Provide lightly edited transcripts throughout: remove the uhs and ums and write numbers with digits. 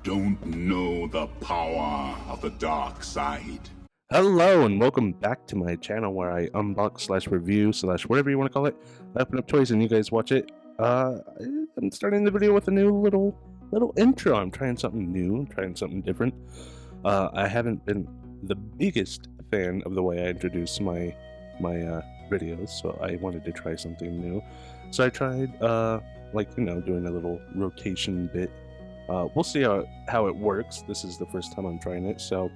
don't know the power of the dark side. Hello and welcome back to my channel where I unbox slash review slash whatever you want to call it. I open up toys and you guys watch it. I'm starting the video with a new little intro. I'm trying something new, I'm trying something different. I haven't been the biggest fan of the way I introduce my videos, so I wanted to try something new. So I tried doing a little rotation bit. We'll see how it works. This is the first time I'm trying it, so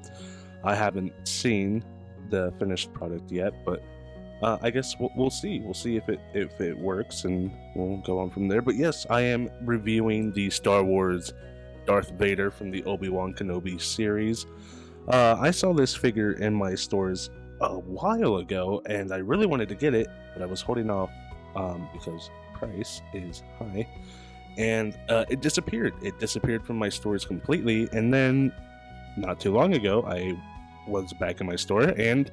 I haven't seen the finished product yet, but I guess we'll see. We'll see if it works, and we'll go on from there. But yes, I am reviewing the Star Wars Darth Vader from the Obi-Wan Kenobi series. I saw this figure in my stores a while ago, and I really wanted to get it, but I was holding off because price is high, and it disappeared. It disappeared from my stores completely, and then not too long ago, I was back in my store and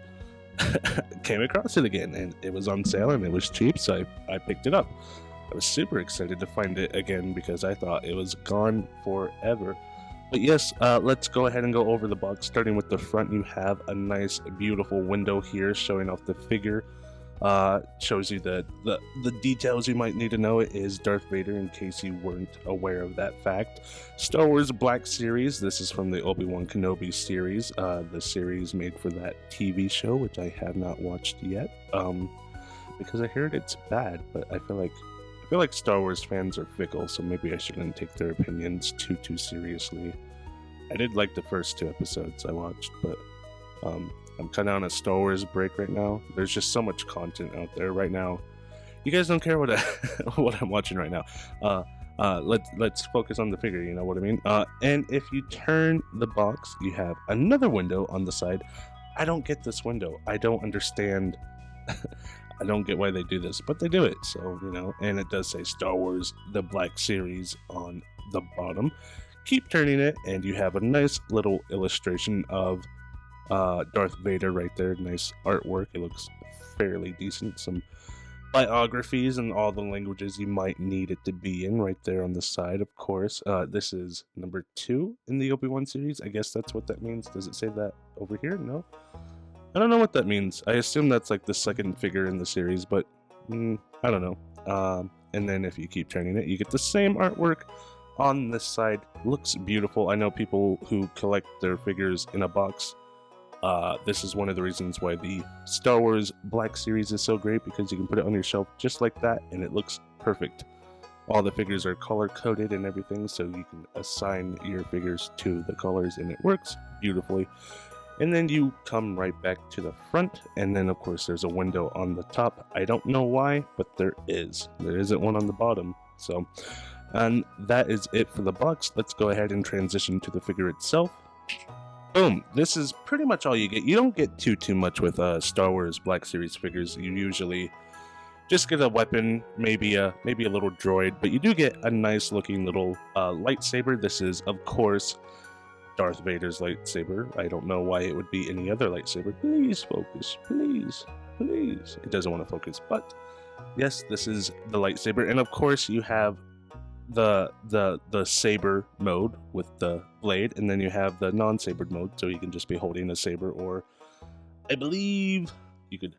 came across it again, and it was on sale and it was cheap, so I picked it up. I was super excited to find it again because I thought it was gone forever. But yes, let's go ahead and go over the box. Starting with the front, you have a nice, beautiful window here showing off the figure. Shows you the details you might need to know. It is Darth Vader, in case you weren't aware of that fact. Star Wars Black Series. This is from the Obi-Wan Kenobi series, the series made for that TV show, which I have not watched yet, because I heard it's bad. But I feel like Star Wars fans are fickle, so maybe I shouldn't take their opinions too seriously. I did like the first 2 episodes I watched, but I'm kind of on a Star Wars break right now. There's just so much content out there right now. You guys don't care what what I'm watching right now. Let's focus on the figure. You know what I mean? And if you turn the box, you have another window on the side. I don't get this window. I don't understand. I don't get why they do this, but they do it. So and it does say Star Wars: The Black Series on the bottom. Keep turning it, and you have a nice little illustration of Darth Vader right there. Nice artwork. It looks fairly decent. Some biographies and all the languages you might need it to be in right there on the side, of course. This is number 2 in the Obi-Wan series. I guess that's what that means. Does it say that over here? No, I don't know what that means. I assume that's like the second figure in the series, but I don't know. And then if you keep turning it, you get the same artwork on this side. Looks beautiful. I know people who collect their figures in a box. This is one of the reasons why the Star Wars Black Series is so great, because you can put it on your shelf just like that and it looks perfect. All the figures are color coded and everything, so you can assign your figures to the colors and it works beautifully. And then you come right back to the front, and then of course there's a window on the top. I don't know why, but there is. There isn't one on the bottom. So, and that is it for the box. Let's go ahead and transition to the figure itself. Boom, this is pretty much all you get. You don't get too much with Star Wars Black Series figures. You usually just get a weapon, maybe a little droid, but you do get a nice looking little lightsaber. This is, of course, Darth Vader's lightsaber. I don't know why it would be any other lightsaber. Please focus, please. It doesn't want to focus, but yes, this is the lightsaber. And of course you have the saber mode with the blade, and then you have the non-sabered mode, so you can just be holding a saber, or I believe you could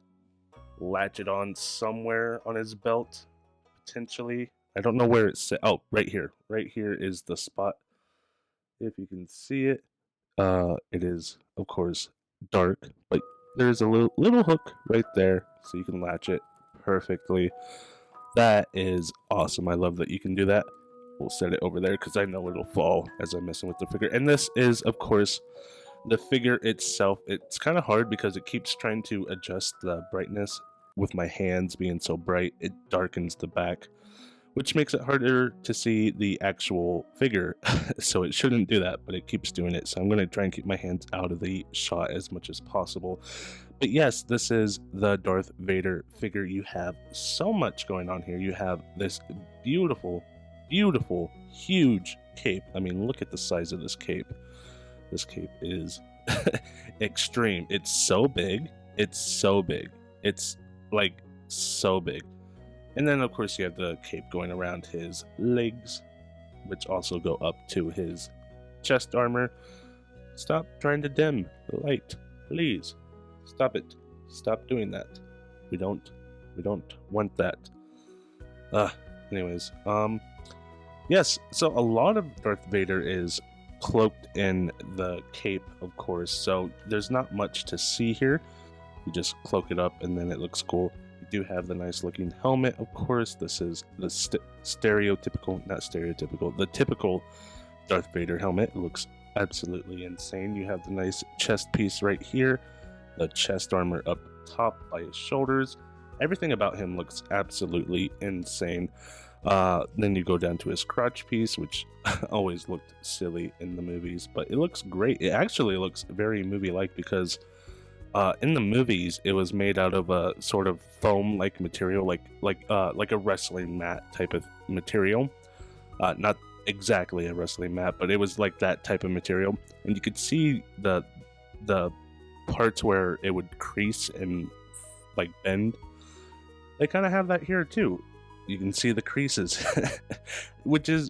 latch it on somewhere on his belt, potentially. I don't know where it's set. Oh, right here is the spot, if you can see it. It is, of course, dark, but there's a little hook right there, so you can latch it perfectly. That is awesome. I love that you can do that. We'll set it over there because I know it'll fall as I'm messing with the figure. And this is, of course, the figure itself. It's kind of hard because it keeps trying to adjust the brightness. With my hands being so bright, it darkens the back, which makes it harder to see the actual figure. So it shouldn't do that, but it keeps doing it. So I'm going to try and keep my hands out of the shot as much as possible. But yes, this is the Darth Vader figure. You have so much going on here. You have this beautiful, huge cape. I mean, look at the size of this cape. This cape is extreme. It's so big. It's like so big. And then, of course, you have the cape going around his legs, which also go up to his chest armor. Stop trying to dim the light, please. Stop it. Stop doing that. We don't want that. Anyways, yes, so a lot of Darth Vader is cloaked in the cape, of course, so there's not much to see here. You just cloak it up and then it looks cool. You do have the nice looking helmet, of course. This is the the typical Darth Vader helmet. It looks absolutely insane. You have the nice chest piece right here, the chest armor up top by his shoulders. Everything about him looks absolutely insane. Then you go down to his crotch piece, which always looked silly in the movies, but it looks great. It actually looks very movie-like because in the movies it was made out of a sort of foam-like material, like a wrestling mat type of material. Not exactly a wrestling mat, but it was like that type of material, and you could see the parts where it would crease and like bend. They kind of have that here too. You can see the creases, which is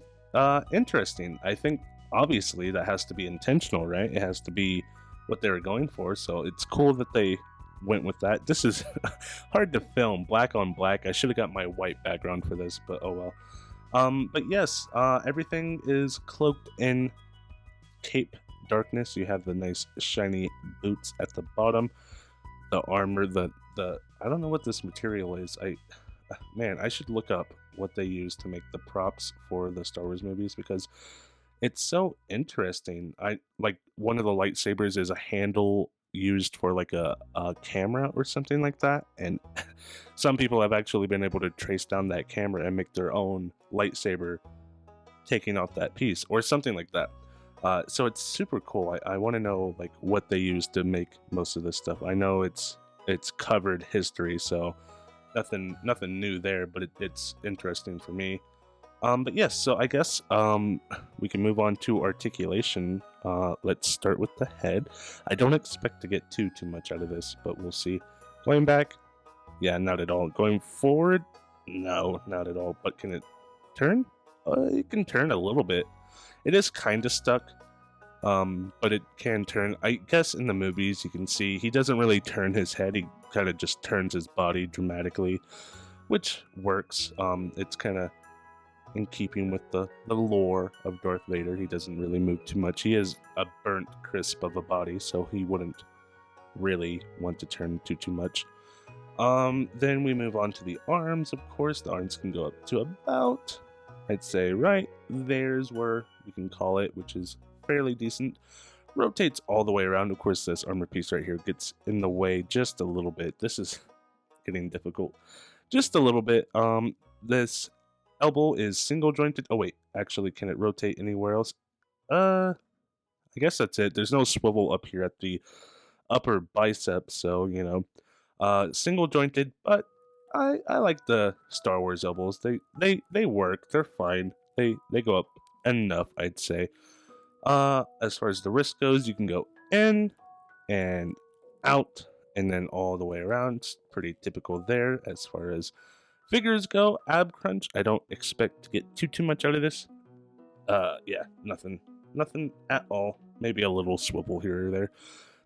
interesting. I think obviously that has to be intentional, right? It has to be what they were going for, so it's cool that they went with that. This is hard to film, black on black. I should have got my white background for this, but oh well. But yes, everything is cloaked in cape darkness. You have the nice shiny boots at the bottom, the armor, the I don't know what this material is. Man, I should look up what they use to make the props for the Star Wars movies because it's so interesting. I like one of the lightsabers is a handle used for like a camera or something like that, and some people have actually been able to trace down that camera and make their own lightsaber taking out that piece or something like that. So it's super cool. I want to know like what they use to make most of this stuff. I know it's covered history, so nothing new there, but it's interesting for me. But yes, so I guess we can move on to articulation. Let's start with the head. I don't expect to get too much out of this, but we'll see. Going back, yeah, not at all. Going forward, no, not at all. But can it turn? It can turn a little bit. It is kind of stuck, but it can turn. I guess in the movies you can see he doesn't really turn his head. He kind of just turns his body dramatically, which works. It's kind of in keeping with the lore of Darth Vader. He doesn't really move too much. He is a burnt crisp of a body, so he wouldn't really want to turn too much. Then we move on to the arms, of course. The arms can go up to about, I'd say right there's where we can call it, which is fairly decent. Rotates all the way around. Of course, this armor piece right here gets in the way just a little bit. This is getting difficult. Just a little bit. This elbow is single jointed. Oh wait, actually, can it rotate anywhere else? I guess that's it. There's no swivel up here at the upper bicep, so you know, single jointed. But I like the Star Wars elbows. They work. They're fine. They go up enough, I'd say. As far as the wrist goes, you can go in and out and then all the way around. It's pretty typical there. As far as figures go, ab crunch, I don't expect to get too much out of this. Yeah, nothing at all. Maybe a little swivel here or there.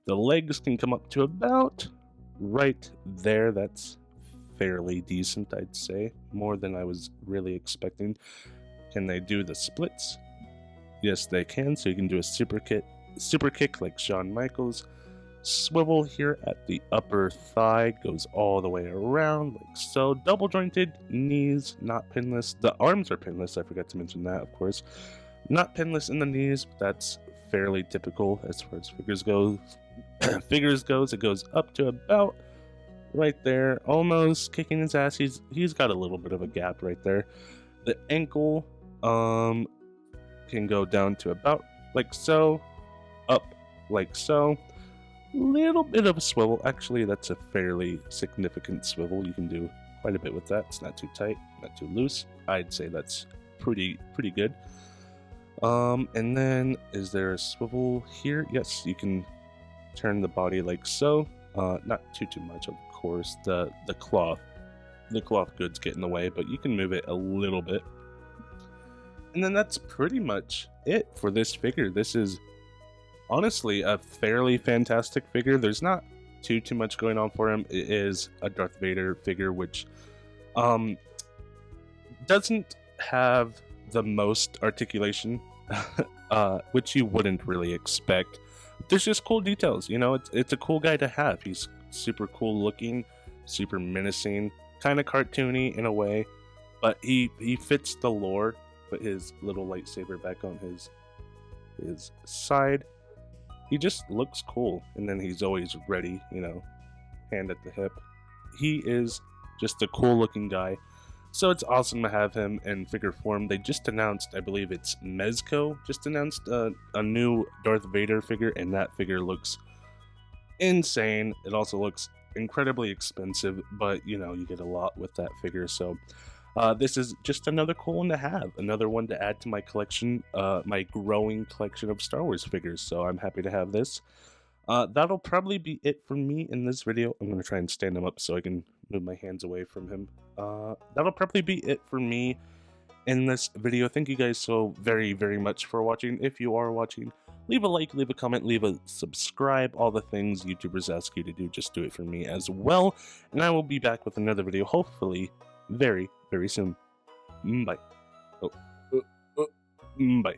The legs can come up to about right there. That's fairly decent, I'd say. More than I was really expecting. Can they do the splits? Yes, they can. So you can do a super kick like Shawn Michaels. Swivel here at the upper thigh, goes all the way around like so. Double jointed knees, not pinless. The arms are pinless. I forgot to mention that, of course. Not pinless in the knees, but that's fairly typical as far as figures goes. It goes up to about right there, almost kicking his ass. He's got a little bit of a gap right there. The ankle can go down to about like so, up like so. Little bit of a swivel. Actually, that's a fairly significant swivel. You can do quite a bit with that. It's not too tight, not too loose. I'd say that's pretty good. And then is there a swivel here? Yes, you can turn the body like so. Not too much, of course. The cloth goods get in the way, but you can move it a little bit. And then that's pretty much it for this figure. This is honestly a fairly fantastic figure. There's not too much going on for him. It is a Darth Vader figure, which doesn't have the most articulation, which you wouldn't really expect. There's just cool details, you know. It's a cool guy to have. He's super cool looking, super menacing, kind of cartoony in a way, but he fits the lore. Put his little lightsaber back on his side. He just looks cool, and then he's always ready, you know, hand at the hip. He is just a cool looking guy. So it's awesome to have him in figure form. They just announced, I believe it's Mezco, just announced a new Darth Vader figure, and that figure looks insane. It also looks incredibly expensive, but you know, you get a lot with that figure. So this is just another cool one to have, another one to add to my collection, my growing collection of Star Wars figures. So I'm happy to have this. That'll probably be it for me in this video. I'm going to try and stand him up so I can move my hands away from him. That'll probably be it for me in this video. Thank you guys so very much for watching. If you are watching, leave a like, leave a comment, leave a subscribe. All the things YouTubers ask you to do, just do it for me as well. And I will be back with another video, hopefully very soon. Bye. Bye.